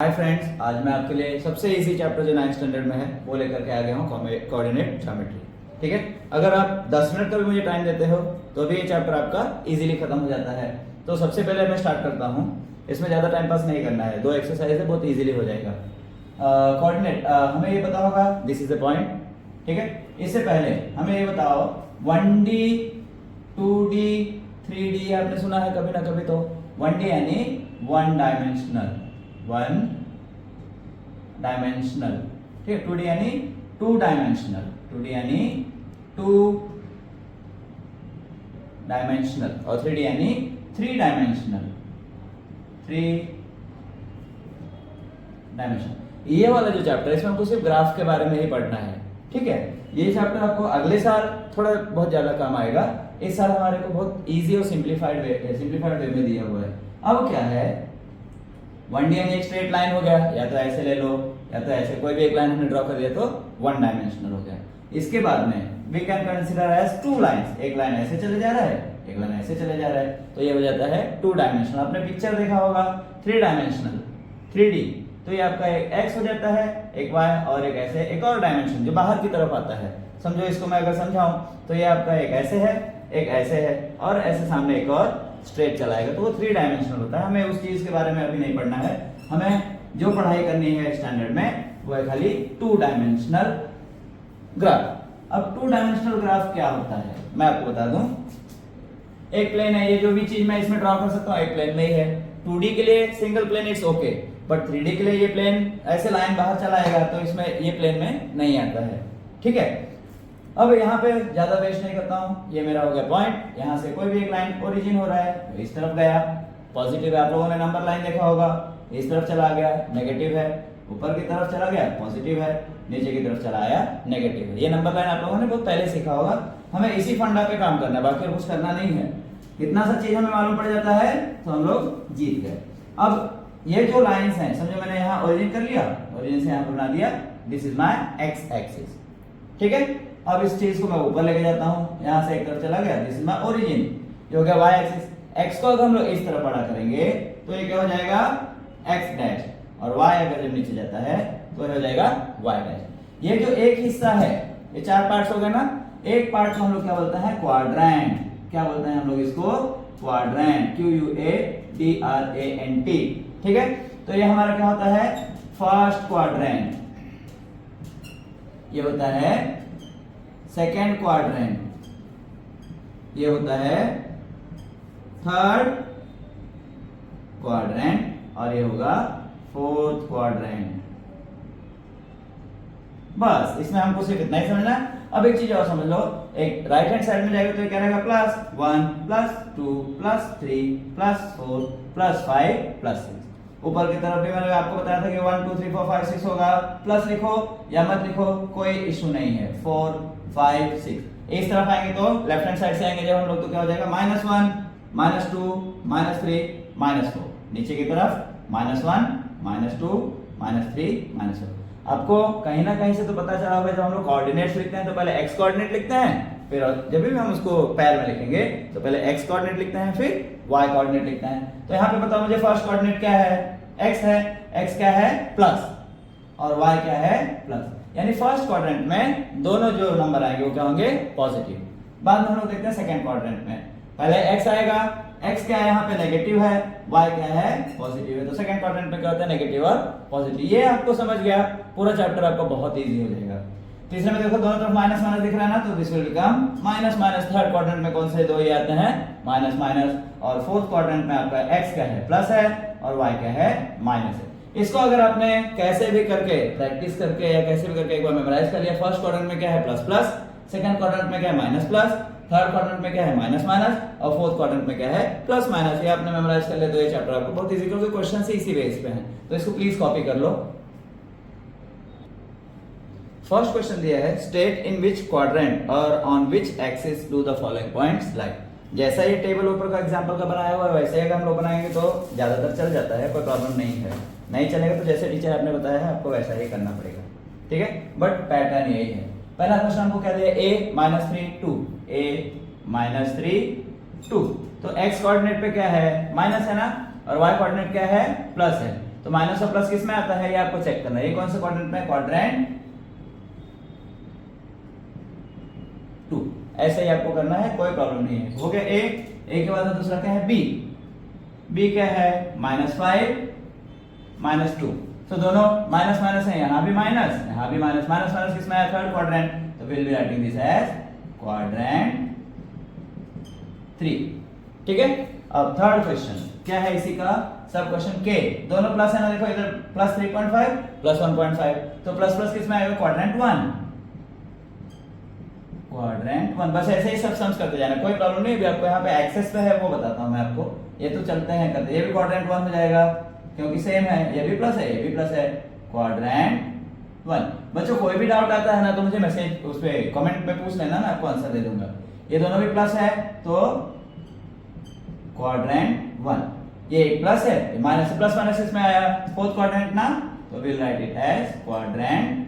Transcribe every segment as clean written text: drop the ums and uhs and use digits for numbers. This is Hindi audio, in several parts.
हाय फ्रेंड्स, आज मैं आपके लिए सबसे इजी चैप्टर जो 9th स्टैंडर्ड में है वो लेकर के आ गया हूँ, कोऑर्डिनेट ज्योमेट्री। ठीक है, अगर आप 10 मिनट का भी मुझे टाइम देते हो तो भी ये चैप्टर आपका इजीली खत्म हो जाता है। तो सबसे पहले मैं स्टार्ट करता हूँ, इसमें ज़्यादा टाइम पास नहीं करना है, 2 एक्सरसाइज है, बहुत इजीली हो जाएगा। कोऑर्डिनेट हमें ये पता होगा, दिस इज द पॉइंट। ठीक है, इससे पहले हमें ये बताओ 1D 2D 3D आपने सुना है कभी ना कभी। तो 1D यानी वन डायमेंशनल, ठीक है। 2D यानी टू डायमेंशनल, 2D यानी टू डायमेंशनल, और 3D यानी थ्री डायमेंशनल, ये वाला जो चैप्टर है इसमें हमको सिर्फ ग्राफ के बारे में ही पढ़ना है। ठीक है, ये चैप्टर आपको अगले साल थोड़ा बहुत ज्यादा काम आएगा। इस साल हमारे को बहुत इजी और सिंप्लीफाइड वे में दिया हुआ है। अब क्या है, 1D यानी एक स्ट्रेट लाइन हो गया, या तो ऐसे ले लो या तो ऐसे, कोई भी एक लाइन हमने ड्रॉ कर दिया तो वन डायमेंशनल हो गया। इसके बाद में we can consider as two lines, एक लाइन ऐसे चले जा रहा है, एक लाइन ऐसे चले जा रहा है, तो ये हो जाता है टू डायमेंशनल। आपने पिक्चर देखा होगा थ्री डायमेंशनल 3D, तो ये आपका एक x हो जाता है, एक y और एक ऐसे एक और डायमेंशन जो बाहर की तरफ आता है। समझो, इसको मैं अगर समझाऊं तो ये आपका एक ऐसे है, एक ऐसे है, और ऐसे सामने एक और स्ट्रेट चलाएगा, तो वो थ्री डायमेंशनल होता है। हमें उस चीज के बारे में अभी नहीं पढ़ना है, हमें जो पढ़ाई करनी है स्टैंडर्ड में वो है खाली टू डायमेंशनल ग्राफ। अब टू डायमेंशनल ग्राफ क्या होता है मैं आपको बता दूं। एक प्लेन है, ये जो भी चीज मैं इसमें ड्रॉ कर सकता हूँ एक प्लेन में ही है। 2D के लिए single plane it's okay, but 3D के लिए ये प्लेन ऐसे लाइन बाहर चलाएगा तो इसमें ये प्लेन में नहीं आता है। ठीक है, अब यहाँ पे ज्यादा वेस्ट नहीं करता हूँ, ये मेरा हो गया पॉइंट। यहाँ से कोई भी एक लाइन ओरिजिन हो रहा है, इस तरफ गया पॉजिटिव है, आप लोगों ने नंबर लाइन देखा होगा, इस तरफ चला गया नेगेटिव है, ऊपर की तरफ चला गया पॉजिटिव है, नीचे की तरफ चला आया नेगेटिव है। ये नंबर लाइन आप लोगों ने बहुत पहले सीखा होगा। हमें इसी फंडा पे काम करना है, बाकी और कुछ करना नहीं है। इतना सा चीज हमें मालूम पड़ जाता है तो हम लोग जीत गए। अब ये जो लाइंस हैं, समझो मैंने यहाँ ओरिजिन कर लिया, ओरिजिन से यहाँ पर बना दिया, this is my ex axis. ठीक है, अब इस चीज को मैं ऊपर लेके जाता हूँ, यहाँ से एक तरफ चला गया, दिस इज माय ओरिजिन, जो हो गया वाई एक्सिस। एक्स को अगर हम लोग इस तरफ बड़ा करेंगे तो ये क्या हो जाएगा एक्स डैश, और वाई अगर जब नीचे जाता है तो ये हो जाएगा वाई डैश। ये जो एक हिस्सा है, ये चार पार्ट्स हो गए ना, एक पार्ट को हम लोग क्या बोलते हैं क्वाड्रेंट। क्या बोलते हैं हम लोग इसको क्वाड्रेंट, QUADRANT। ठीक है, तो ये हमारा क्या होता है फर्स्ट क्वाड्रेंट, ये होता है सेकेंड क्वाड्रेंट, ये होता है थर्ड क्वाड्रेंट, और ये होगा फोर्थ क्वाड्रेंट। बस इसमें हमको सिर्फ इतना ही समझना है। अब एक चीज और समझ लो, एक राइट हैंड साइड में जाएगा तो ये क्या रहेगा +1 +2 +3 +4 +5 +6। ऊपर की तरफ भी मैंने आपको बताया था कि 1 2 3 4 5 6 होगा, प्लस लिखो या मत लिखो कोई इशू नहीं है, 4 5 6। इस तरफ आएंगे तो लेफ्ट हैंड साइड से आएंगे जब हम लोग तो क्या हो जाएगा -1 -2 -3 -4। नीचे की तरफ -1 -2 -3 -4। आपको कहीं ना कहीं से तो पता चला होगा, जब हम लोग कोऑर्डिनेट्स लिखते हैं तो पहले एक्स कोऑर्डिनेट लिखते हैं, फिर जब भी हम उसको पैर में लिखेंगे तो पहले एक्स कोऑर्डिनेट लिखते हैं, फिर वाई कोऑर्डिनेट लिखते हैं। तो यहाँ पे बताओ मुझे फर्स्ट कोऑर्डिनेट क्या है, एक्स है, एक्स क्या है प्लस, और वाई क्या है प्लस, यानी फर्स्ट क्वाड्रेंट में दोनों जो नंबर आएंगे वो क्या होंगे पॉजिटिव। बाद में हम लोग देखते हैं सेकंड क्वाड्रेंट में, पहले एक्स आएगा, एक्स क्या है यहाँ पे नेगेटिव है, वाई क्या है पॉजिटिव है, तो सेकंड क्वाड्रेंट में क्या होता है नेगेटिव और पॉजिटिव। ये आपको समझ गया, पूरा चैप्टर आपका बहुत इजी हो जाएगा। तीसरे में देखो दोनों तरफ माइनस माइनस दिख रहा है ना, तो this will become minus minus. Third quadrant में कौन से दो ये आते हैं माइनस माइनस, और फोर्थ क्वाड्रेंट में आपका एक्स क्या है प्लस है और वाई क्या है माइनस है। इसको अगर आपने कैसे भी करके प्रैक्टिस करके या कैसे भी करके एक बार मेमोराइज कर लिया, फर्स्ट क्वाड्रेंट में क्या है प्लस प्लस, सेकंड क्वाड्रेंट में क्या है माइनस प्लस, थर्ड क्वाड्रेंट में क्या है माइनस माइनस, और फोर्थ क्वाड्रेंट में क्या है प्लस माइनस, ये आपने मेमोराइज कर लिया तो ये चैप्टर आपको बहुत इजी, क्योंकि क्वेश्चन से इसी बेस पे है, तो इसको प्लीज कॉपी कर लो। फर्स्ट क्वेश्चन दिया है स्टेट इन विच क्वाड्रेंट और on which axis do the following points like. जैसा ये टेबल ऊपर का एग्जांपल का बनाया हुआ है वैसे अगर हम लोग बनाएंगे तो ज्यादातर चल जाता है, कोई प्रॉब्लम नहीं है। नहीं चलेगा तो जैसे टीचर आपने बताया है आपको वैसा ही करना पड़ेगा। ठीक है, बट पैटर्न यही है। पहला क्वेश्चन हमको क्या दिया, a -3 2, a -3 2, तो x कोऑर्डिनेट पे क्या है माइनस है ना, और y कोऑर्डिनेट क्या है प्लस है, तो माइनस और प्लस किस में आता है ये आपको चेक करना है। ये कौन सा क्वाड्रेंट में? क्वाड्रेंट 2। ऐसे ही आपको करना है, कोई प्रॉब्लम नहीं है। हो गया ए। ए के बाद दूसरा क्या है? बी। बी क्या है? -5 -2। तो दोनों माइनस माइनस है, यहाँ भी माइनस, यहाँ भी माइनस। माइनस माइनस किसमें है? Third quadrant. तो will be writing this as quadrant 3। ठीक है। अब थर्ड क्वेश्चन क्या है इसी का? सब क्वेश्चन के दोनों प्लस है ना, देखो इधर +3.5 +1.5, तो प्लस प्लस किसमें आएगा? क्वाड्रेंट 1। क्वाड्रेंट 1। बस ऐसे ही सब सम्स करते जाना, कोई प्रॉब्लम नहीं। अभी आपको यहाँ पे एक्सेस पे है वो बताता हूँ मैं आपको। ये तो चलते हैं करते, ये भी क्वाड्रेंट 1 हो जाएगा क्योंकि सेम है, ये भी प्लस है, ये भी प्लस है। क्वाड्रेंट 1। बच्चों कोई भी डाउट आता है ना तो मुझे मैसेज उस पे कमेंट में पूछ लेना ना, आपको आंसर दे दूंगा। ये दोनों भी प्लस है तो क्वाड्रेंट 1। ये प्लस है, माइनस प्लस माइनस इसमें आया, फोर्थ क्वाड्रेंट ना, तो will write it as quadrant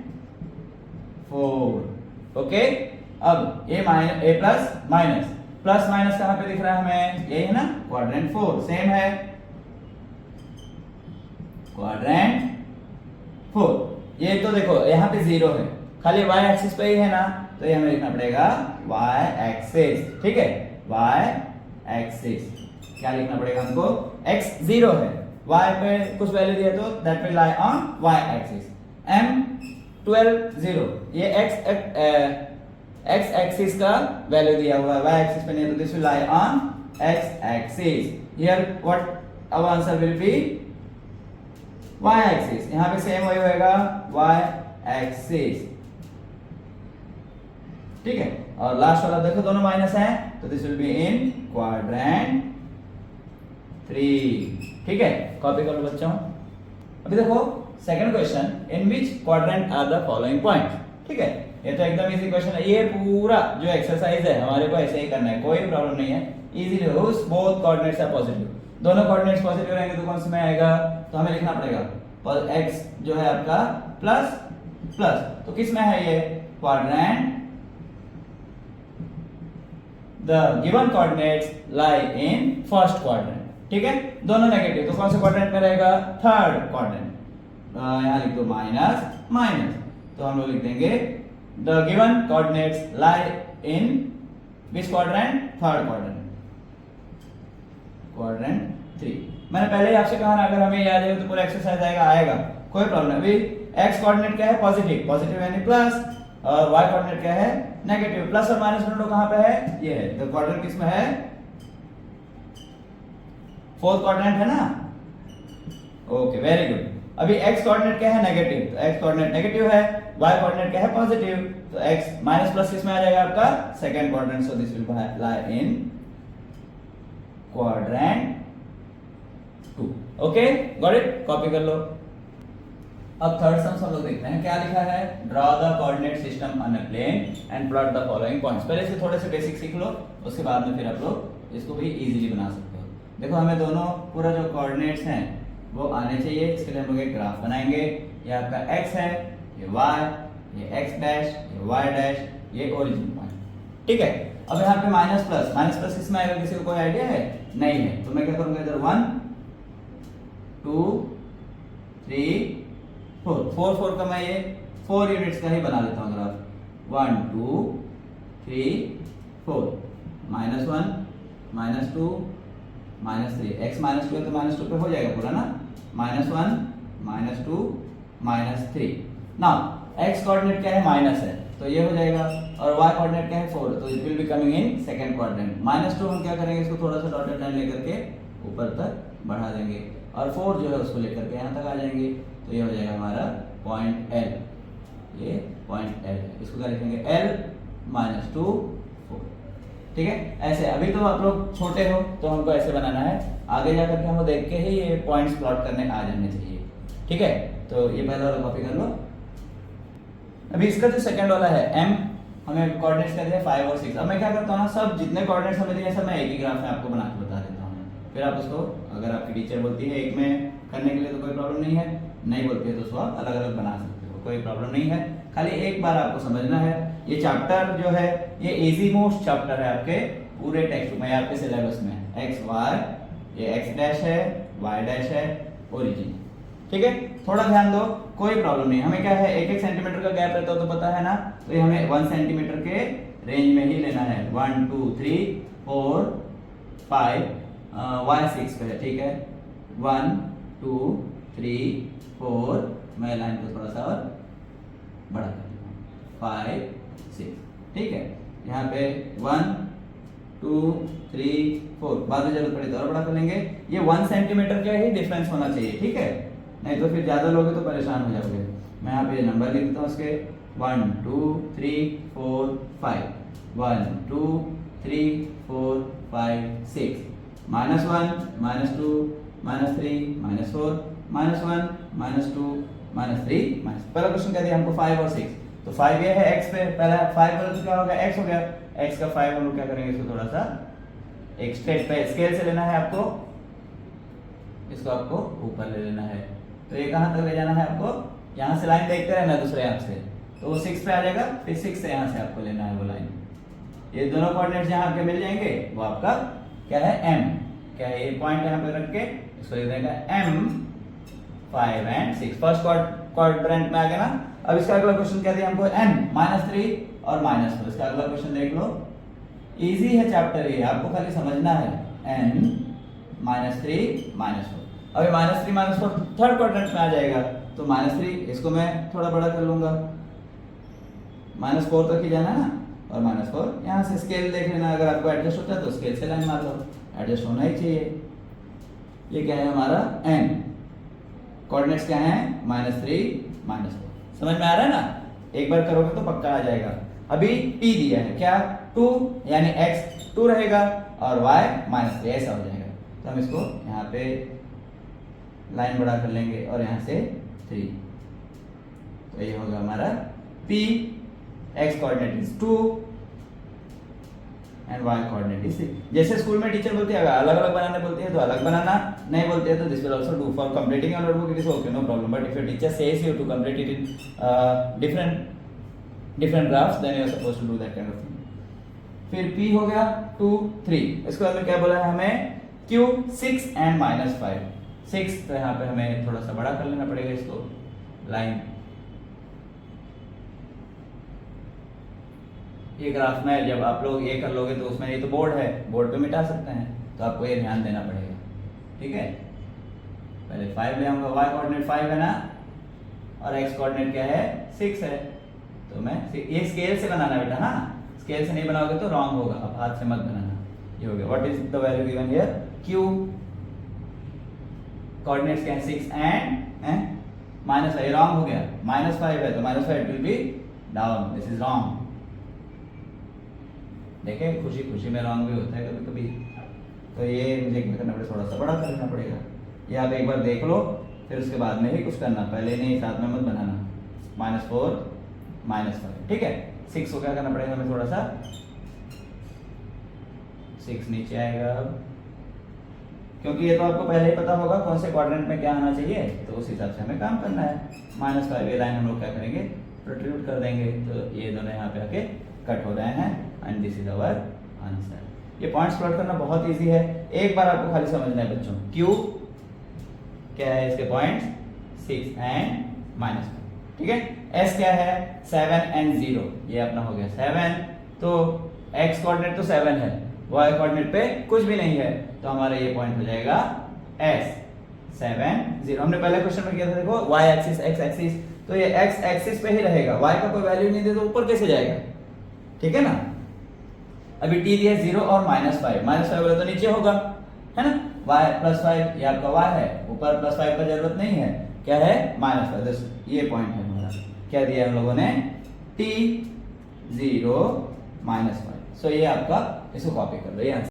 4। Okay. अब a plus minus, plus minus कहां पे दिख रहा है हमें? ये है ना, क्वाड्रेंट 4 सेम है, क्वाड्रेंट 4। ये तो देखो यहाँ पे 0 है, खाली y एक्सिस पे ही है ना, तो ये हमें लिखना पड़ेगा y एक्सिस। ठीक है, y एक्सिस क्या लिखना पड़ेगा हमको? x 0 है, y पे कुछ वैल्यू दिया तो that will lie on y axis. m 12 0, ये x एक्सिस का वैल्यू दिया हुआ है, y एक्सिस पे नहीं है, तो this will lie on x axis. Here what our answer will be? y axis. यहां पे सेम वही होएगा, y एक्सिस। ठीक है। और लास्ट वाला देखो दोनों माइनस है, तो this will be in quadrant 3। ठीक है, कॉपी कर लो बच्चों। अभी देखो second question, in which quadrant are the following points. ठीक है, ये तो एकदम इजी क्वेश्चन है। ये पूरा जो एक्सरसाइज है हमारे को ऐसे ही करना है, कोई प्रॉब्लम नहीं है, easily. Whose both coordinates are positive, दोनों कोऑर्डिनेट्स पॉजिटिव रहेंगे तो कौन से में आएगा? तो हमें लिखना पड़ेगा पर x जो है आपका प्लस प्लस, तो किस में है ये? Quadrant. The given coordinates lie in first quadrant. ठीक है, दोनों नेगेटिव, तो कौन से क्वाड्रेंट में रहेगा? Third quadrant. यहां लिख दो माइनस माइनस, तो हम लोग लिख देंगे the given coordinates lie in which quadrant? Third quadrant, quadrant 3। मैंने पहले ही आपसे कहा ना, अगर हमें याद है तो पूरा एक्सरसाइज आएगा, कोई प्रॉब्लम नहीं। अभी x कोऑर्डिनेट क्या है? पॉजिटिव, पॉजिटिव यानी प्लस, और y कोऑर्डिनेट क्या है? नेगेटिव। प्लस और माइनस दोनों कहां पे है? ये है, तो क्वाड्रेंट किसमें है? फोर्थ क्वाड्रेंट है ना। Okay, very good. अभी x कोऑर्डिनेट क्या है? नेगेटिव, तो x कोऑर्डिनेट नेगेटिव है, y कोऑर्डिनेट क्या है? पॉजिटिव, तो x माइनस प्लस किसमें आ जाएगा? आपका second quadrant, so this will lie in quadrant 2। Okay, got it, copy कर लो। अब थर्ड सम हम लोग देखते हैं क्या लिखा है। Draw the coordinate system on a plane and plot the following points. पहले से थोड़े से बेसिक सीख लो, उसके बाद में फिर आप लोग इसको भी इजीली बना सकते हो। देखो हमें दोनों पूरा जो कोऑर्डिनेट्स हैं वो आने चाहिए, इसके लिए हम लोग एक ग्राफ बनाएंगे। ये आपका x है, ये y, ये x डैश, ये y डैश, ये ओरिजिन पॉइंट। ठीक है, अब यहाँ पे माइनस प्लस किसमें आएगा? किसी को कोई आइडिया है? नहीं है, तो मैं क्या करूंगा इधर 1 2 3 4 4 का मैं ये 4 यूनिट्स का ही बना लेता हूँ ग्राफ। 1 2 3 4, -1 -2 -3, x -2 है तो -2 पे हो जाएगा पूरा ना, -1 -2 -3। नाउ x कोऑर्डिनेट क्या है? माइनस है, तो ये हो जाएगा, और y कोऑर्डिनेट क्या है? 4, तो it will be coming in second quadrant. -2 हम क्या करेंगे? इसको थोड़ा सा डॉटेड लाइन लेकर के ऊपर तक बढ़ा देंगे, और 4 जो है उसको लेकर के यहाँ तक आ जाएंगे, तो ये हो जाएगा हमारा पॉइंट L। ये पॉइंट L है, इसको क्या लिखेंगे? L -2 4। ठीक है, ऐसे। अभी तो आप लोग छोटे हो तो हमको ऐसे बनाना है, आगे जाकर के हमको देख के ही ये पॉइंट्स प्लॉट करने आ जाने चाहिए। ठीक है, तो ये पहला वाला कॉपी कर लो। अभी इसका जो सेकंड वाला है m, हमें कोऑर्डिनेट्स का दिया 5 और 6। अब मैं क्या करता हूँ ना, सब जितने कोऑर्डिनेट्स हमें दिए सब मैं एक ही ग्राफ में आपको बना के बता देता हूँ, फिर आप उसको, अगर आपकी टीचर बोलती है एक में करने के लिए तो कोई प्रॉब्लम नहीं है, नहीं बोलती है तो उसको आप अलग अलग बना सकते हो, कोई प्रॉब्लम नहीं है। खाली एक बार आपको समझना है, ये चैप्टर जो है ये इजी मोस्ट चैप्टर है आपके पूरे टेक्स्ट में, आपके सिलेबस में। x y, ये x डैश है, y डैश है, ओरिजिन। ठीक है, थोड़ा ध्यान दो, कोई प्रॉब्लम नहीं। हमें क्या है, 1-1 सेंटीमीटर का गैप रहता हो तो पता है ना, तो ये हमें 1 सेंटीमीटर के रेंज में ही लेना है। 1 2 3 4 5 y 6 पे है, ठीक है। 1 2 3 4, मैं लाइन को थोड़ा सा और बड़ा कर दूंगा, 5 6, ठीक है। यहाँ पे 1 2 3 4, बाद में जरूरत पड़े तो और बड़ा कर लेंगे। ये 1 सेंटीमीटर का ही डिफरेंस होना चाहिए, ठीक है, नहीं तो फिर ज्यादा लोगे तो परेशान हो जाओगे। मैं यहाँ पे नंबर लिख देता हूँ उसके, 1 2 3 4 5 1 2 3 4 5 6, -1 -2 -3 -4 -1 -2 -3 पहला क्वेश्चन क्या दिया हमको, 5 और 6, तो 5 ये है x पे, पहला 5 बोले तो क्या होगा, x हो गया। x का 5 हम लोग क्या करेंगे, इसको थोड़ा सा एक स्ट्रेट पे स्केल से लेना है आपको, इसको आपको ऊपर ले लेना है। तो ये कहां तक ले जाना है आपको, यहाँ से लाइन देखते रहना दूसरे हाथ से, तो वो 6 पे आ जाएगा, फिर 6 से यहाँ से आपको लेना है वो लाइन। ये दोनों कोऑर्डिनेट्स जहाँ आपके मिल जाएंगे वो आपका क्या है, m, क्या है, ये पॉइंट यहाँ पे रख के इसको लिख देगा m 5 and 6, फर्स्ट क्वाड्रेंट में आ गया ना। अब इसका अगला क्वेश्चन क्या दिया हमको, n -3 और -4, इसका अगला क्वेश्चन देख लो, इजी है चैप्टर, ये आपको खाली समझना है। n -3 -4, अभी -3 -4 थर्ड क्वाड्रेंट में आ जाएगा, तो -3 इसको मैं थोड़ा बड़ा कर लूंगा, -4 तक ही जाना है ना, और -4 यहाँ से स्केल देख लेना, अगर आपको एडजस्ट होता है तो स्केल से लाइन मार लो, एडजस्ट होना ही चाहिए। ये क्या है हमारा n, कोऑर्डिनेट्स क्या है, -3 -4, समझ में आ रहा है ना, एक बार करोगे तो पक्का आ जाएगा। अभी p दिया है क्या, 2, यानी x 2 रहेगा और y -3, ऐसा हो जाएगा। तो हम इसको यहाँ पे लाइन बड़ा कर लेंगे और यहाँ से 3, तो ये होगा हमारा p, x coordinate is 2 and y coordinate is 3। जैसे स्कूल में टीचर बोलती है, अगर अलग अलग बनाने बोलती है तो अलग बनाना, नहीं बोलते हैं तो this will also do for completing your notebook, it is okay, no problem, but if your teacher says you to complete it in different graphs, then you are supposed to do that kind of thing। फिर p हो गया 2 3, इसके बाद में क्या बोला है हमें, q 6 and -5, 6, तो यहाँ पे हमें थोड़ा सा बड़ा कर लेना पड़ेगा इसको, लाइन। ये ग्राफ में जब आप लोग ये कर लोगे तो उसमें, ये तो बोर्ड है, बोर्ड पे मिटा सकते हैं, तो आपको ये ध्यान देना पड़ेगा, ठीक है। पहले 5 ले आऊंगा, y कोऑर्डिनेट 5 है ना, और x कोऑर्डिनेट क्या है, 6 है, तो मैं ये स्केल से बनाना बेटा, हाँ, स्केल से नहीं बनाओगे तो रॉन्ग होगा, अब हाथ से मत बनाना। ये हो गया, what is the value given here, q, coordinates क्या है, 6 एंड -5, रॉन्ग हो गया, -5 है तो -5 will be down, this is wrong. देखे, खुशी खुशी में रॉन्ग भी होता है कभी कभी, तो ये मुझे क्या करना पड़ेगा, थोड़ा सा बड़ा करना पड़ेगा। ये आप एक बार देख लो, फिर उसके बाद में ही कुछ करना, पहले नहीं साथ में मत बनाना। -4 -5, ठीक है। 6 को क्या करना पड़ेगा हमें, थोड़ा सा 6 नीचे आएगा अब, क्योंकि ये तो आपको पहले ही पता होगा कौन से क्वाड्रेंट में क्या आना चाहिए, तो उस हिसाब से हमें काम करना है। -5 ये लाइन हम लोग क्या करेंगे, प्रोट्रूड कर देंगे, तो ये दोनों यहाँ पे आके कट हो रहे हैं, and this is our answer. ये पॉइंट्स प्लॉट करना बहुत इजी है, एक बार आपको खाली समझना है बच्चों। Q क्या है, इसके पॉइंट्स 6 एंड -5, ठीक है। S क्या है, 7 एंड 0, ये अपना हो गया 7, तो x कोऑर्डिनेट तो 7 है, y कोऑर्डिनेट पे कुछ भी नहीं है, तो हमारा ये पॉइंट हो जाएगा S 7 0। हमने पहले क्वेश्चन में किया था, देखो y एक्सिस x एक्सिस, तो ये x एक्सिस पे ही रहेगा, y का कोई वैल्यू नहीं दे तो ऊपर कैसे जाएगा, ठीक है ना। अभी t दिया 0 और -5, -5 बोले तो नीचे होगा, है ना, y +5, ये आपका y है, ऊपर +5 का जरूरत नहीं है, क्या है, -5, ये पॉइंट है हमारा। क्या दिया हम लोगों ने, t 0 -5, सो ये आपका, इसको कॉपी कर लो, ये आंसर